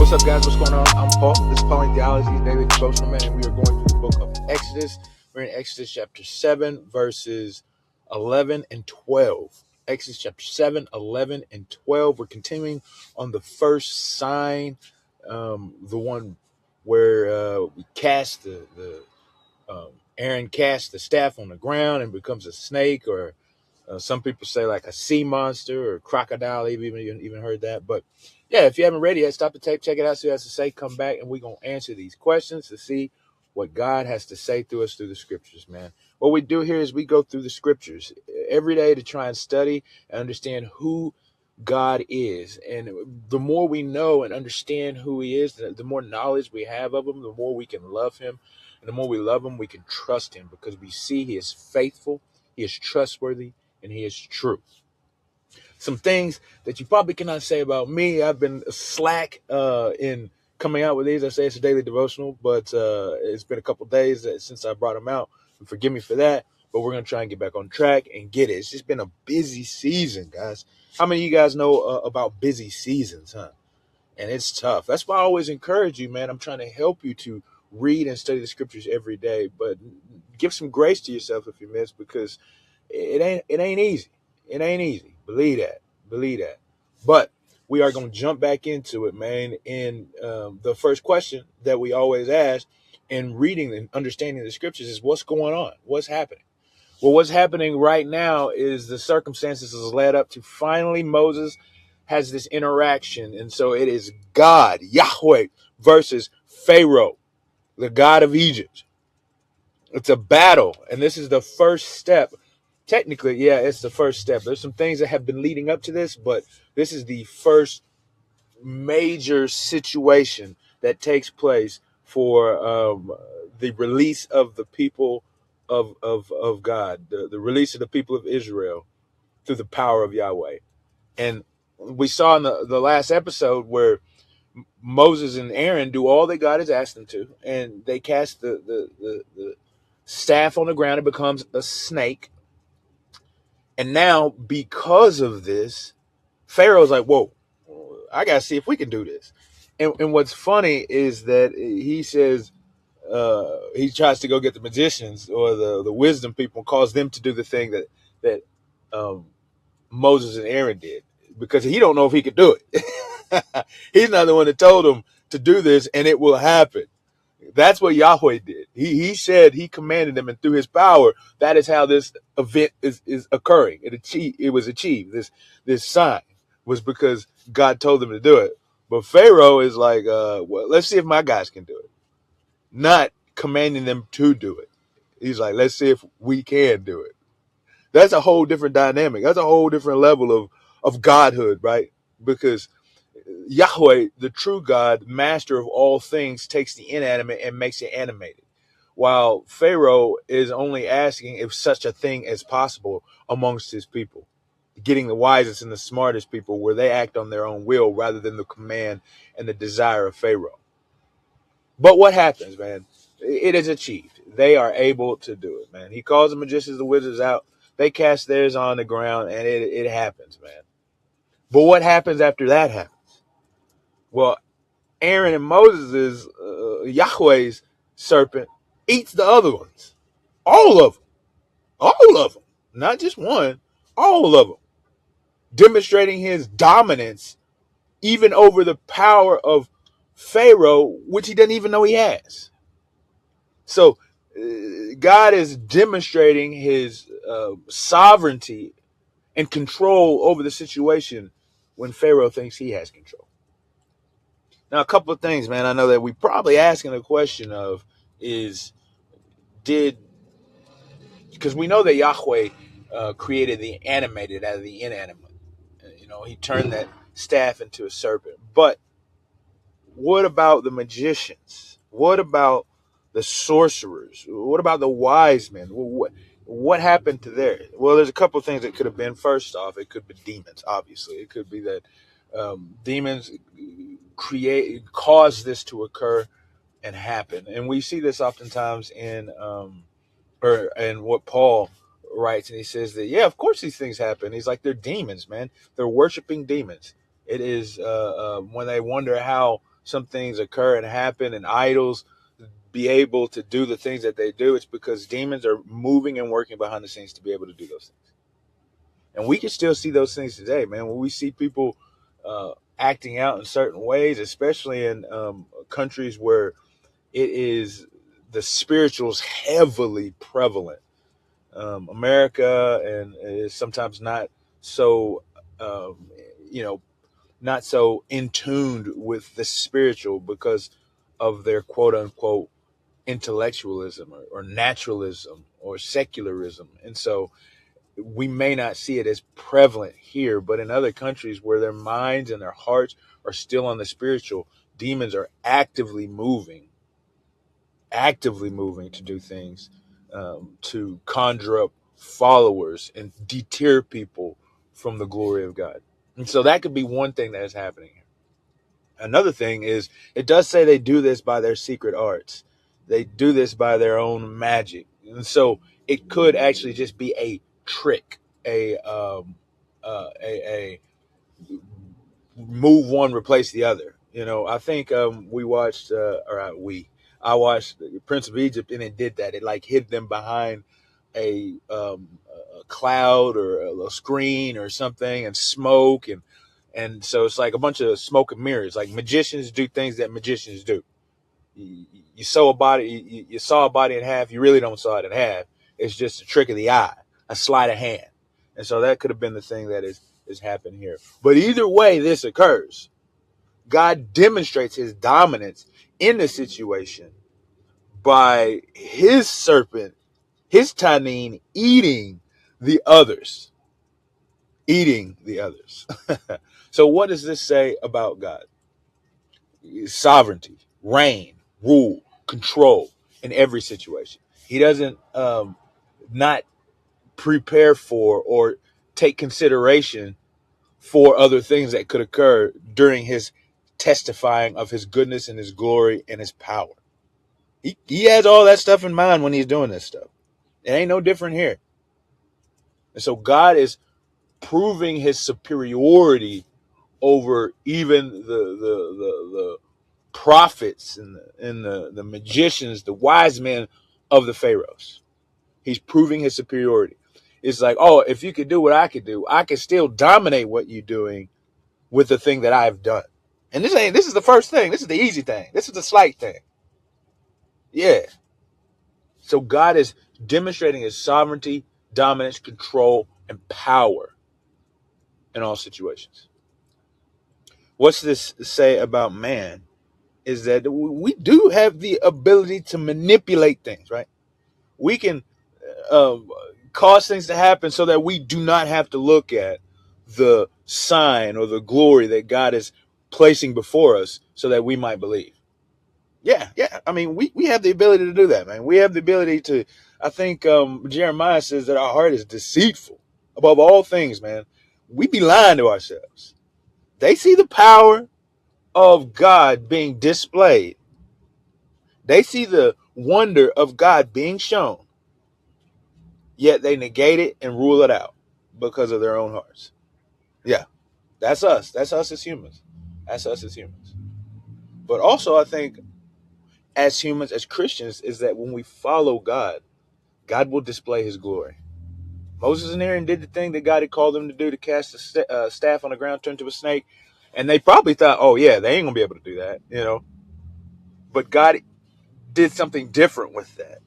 What's up, guys? What's going on? I'm Paul. This is Pauline Theology, Daily Devotional, man, and we are going through the book of Exodus. We're in Exodus chapter 7, verses 11 and 12. Exodus chapter 7, 11, and 12. We're continuing on the first sign, the one where we cast Aaron cast the staff on the ground and becomes a snake, or some people say like a sea monster or crocodile. Even heard that. But yeah, if you haven't read it yet, stop the tape, check it out, see what it has to say, come back, and we're going to answer these questions to see what God has to say to us through the scriptures, man. What we do here is we go through the scriptures every day to try and study and understand who God is. And the more we know and understand who he is, the more knowledge we have of him, the more we can love him. And the more we love him, we can trust him because we see he is faithful, he is trustworthy, and he is true. Some things that you probably cannot say about me. I've been slack in coming out with these. I say it's a daily devotional, but it's been a couple days since I brought them out. And forgive me for that, but we're going to try and get back on track and get it. It's just been a busy season, guys. How many of you guys know about busy seasons, huh? And it's tough. That's why I always encourage you, man. I'm trying to help you to read and study the scriptures every day, but give some grace to yourself if you miss, because it ain't easy. It ain't easy. Believe that. Believe that. But we are going to jump back into it, man. And the first question that we always ask in reading and understanding the scriptures is, what's going on? What's happening? Well, what's happening right now is the circumstances has led up to finally Moses has this interaction. And so it is God, Yahweh, versus Pharaoh, the God of Egypt. It's a battle. And this is the first step. Technically, yeah, it's the first step. There's some things that have been leading up to this, but this is the first major situation that takes place for the release of the people of God, the release of the people of Israel through the power of Yahweh. And we saw in the last episode where Moses and Aaron do all that God has asked them to, and they cast the staff on the ground. It becomes a snake. And now, because of this, Pharaoh's like, whoa, I got to see if we can do this. And what's funny is that he says, he tries to go get the magicians or the wisdom people and cause them to do the thing that Moses and Aaron did, because he don't know if he could do it. He's not the one that told them to do this, and it will happen. That's what Yahweh did. He said, he commanded them, and through his power, that is how this event is occurring. It was achieved. This sign was because God told them to do it. But Pharaoh is like, well, let's see if my guys can do it. Not commanding them to do it. He's like, let's see if we can do it. That's a whole different dynamic. That's a whole different level of godhood, right? Because Yahweh, the true God, master of all things, takes the inanimate and makes it animated. While Pharaoh is only asking if such a thing is possible amongst his people, getting the wisest and the smartest people where they act on their own will rather than the command and the desire of Pharaoh. But what happens, man? It is achieved. They are able to do it, man. He calls the magicians, the wizards out. They cast theirs on the ground, and it happens, man. But what happens after that happens? Well, Aaron and Moses' Yahweh's serpent eats the other ones. All of them. All of them. Not just one. All of them. Demonstrating his dominance even over the power of Pharaoh, which he doesn't even know he has. So God is demonstrating his sovereignty and control over the situation when Pharaoh thinks he has control. Now, a couple of things, man, I know that we probably asking the question of is, because we know that Yahweh created the animated out of the inanimate. He turned that staff into a serpent. But what about the magicians? What about the sorcerers? What about the wise men? What happened to theirs? Well, there's a couple of things that could have been. First off, it could be demons, obviously. It could be that demons cause this to occur and happen. And we see this oftentimes in what Paul writes, and he says that, yeah, of course these things happen. He's like, they're demons, man. They're worshiping demons. It is when they wonder how some things occur and happen and idols be able to do the things that they do, it's because demons are moving and working behind the scenes to be able to do those things. And we can still see those things today, man. When we see people acting out in certain ways, especially in countries where it is the spirituals heavily prevalent. America and is sometimes not so, um, you know, not so in tuned with the spiritual because of their quote unquote intellectualism or naturalism or secularism. And so we may not see it as prevalent here, but in other countries where their minds and their hearts are still on the spiritual, demons are actively moving to do things, to conjure up followers and deter people from the glory of God. And so that could be one thing that is happening here. Another thing is, it does say they do this by their secret arts. They do this by their own magic. And so it could actually just be a trick, a move one, replace the other. I think we watched, I watched Prince of Egypt, and it did that. It like hid them behind a cloud or a screen or something, and smoke, and so it's like a bunch of smoke and mirrors. Like magicians do things that magicians do. You saw a body, you saw a body in half. You really don't saw it in half. It's just a trick of the eye, a sleight of hand, and so that could have been the thing that is happening here. But either way, this occurs. God demonstrates His dominance in the situation by His serpent, His tannin, the others, eating the others. So, what does this say about God? Sovereignty, reign, rule, control in every situation. He doesn't not prepare for or take consideration for other things that could occur during His testifying of His goodness and His glory and His power. He has all that stuff in mind when He's doing this stuff. It ain't no different here. And so God is proving His superiority over even the prophets and the magicians, the wise men of the pharaohs. He's proving His superiority. It's like, oh, if you could do what I could do, I could still dominate what you're doing with the thing that I've done. And this is the first thing. This is the easy thing. This is the slight thing. Yeah. So God is demonstrating His sovereignty, dominance, control, and power in all situations. What's this say about man? Is that we do have the ability to manipulate things, right? We can uh, cause things to happen so that we do not have to look at the sign or the glory that God is placing before us so that we might believe. Yeah, yeah. I mean, we have the ability to do that, man. We have the ability to, I think Jeremiah says that our heart is deceitful above all things, man. We be lying to ourselves. They see the power of God being displayed. They see the wonder of God being shown, yet they negate it and rule it out because of their own hearts. Yeah, that's us. That's us as humans. That's us as humans. But also, I think as humans, as Christians, is that when we follow God, God will display His glory. Moses and Aaron did the thing that God had called them to do, to cast the staff on the ground, turn to a snake. And they probably thought, oh, yeah, they ain't going to be able to do that. But God did something different with that.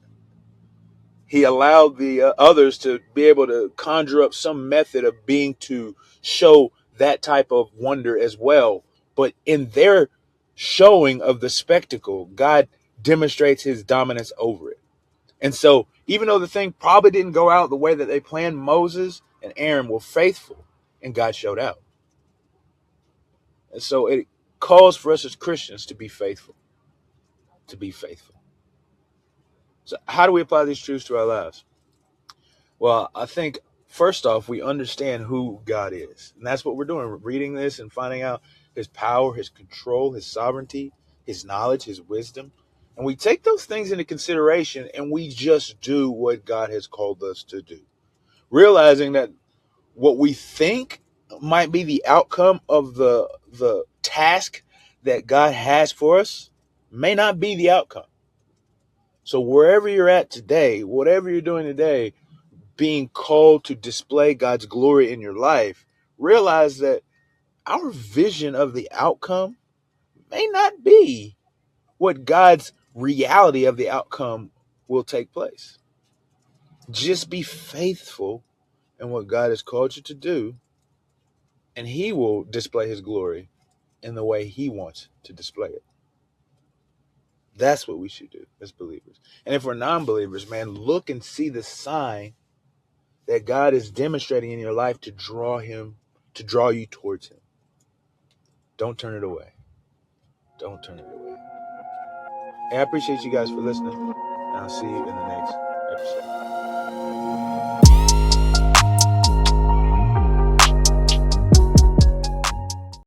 He allowed the others to be able to conjure up some method of being to show that type of wonder as well. But in their showing of the spectacle, God demonstrates His dominance over it. And so even though the thing probably didn't go out the way that they planned, Moses and Aaron were faithful, and God showed out. And so it calls for us as Christians to be faithful, to be faithful. So how do we apply these truths to our lives? Well, I think first off, we understand who God is. And that's what we're doing. We're reading this and finding out His power, His control, His sovereignty, His knowledge, His wisdom. And we take those things into consideration, and we just do what God has called us to do. Realizing that what we think might be the outcome of the task that God has for us may not be the outcome. So wherever you're at today, whatever you're doing today, being called to display God's glory in your life, realize that our vision of the outcome may not be what God's reality of the outcome will take place. Just be faithful in what God has called you to do, and He will display His glory in the way He wants to display it. That's what we should do as believers. And if we're non-believers, man, look and see the sign that God is demonstrating in your life to draw you towards Him. Don't turn it away. Don't turn it away. Hey, I appreciate you guys for listening, and I'll see you in the next episode.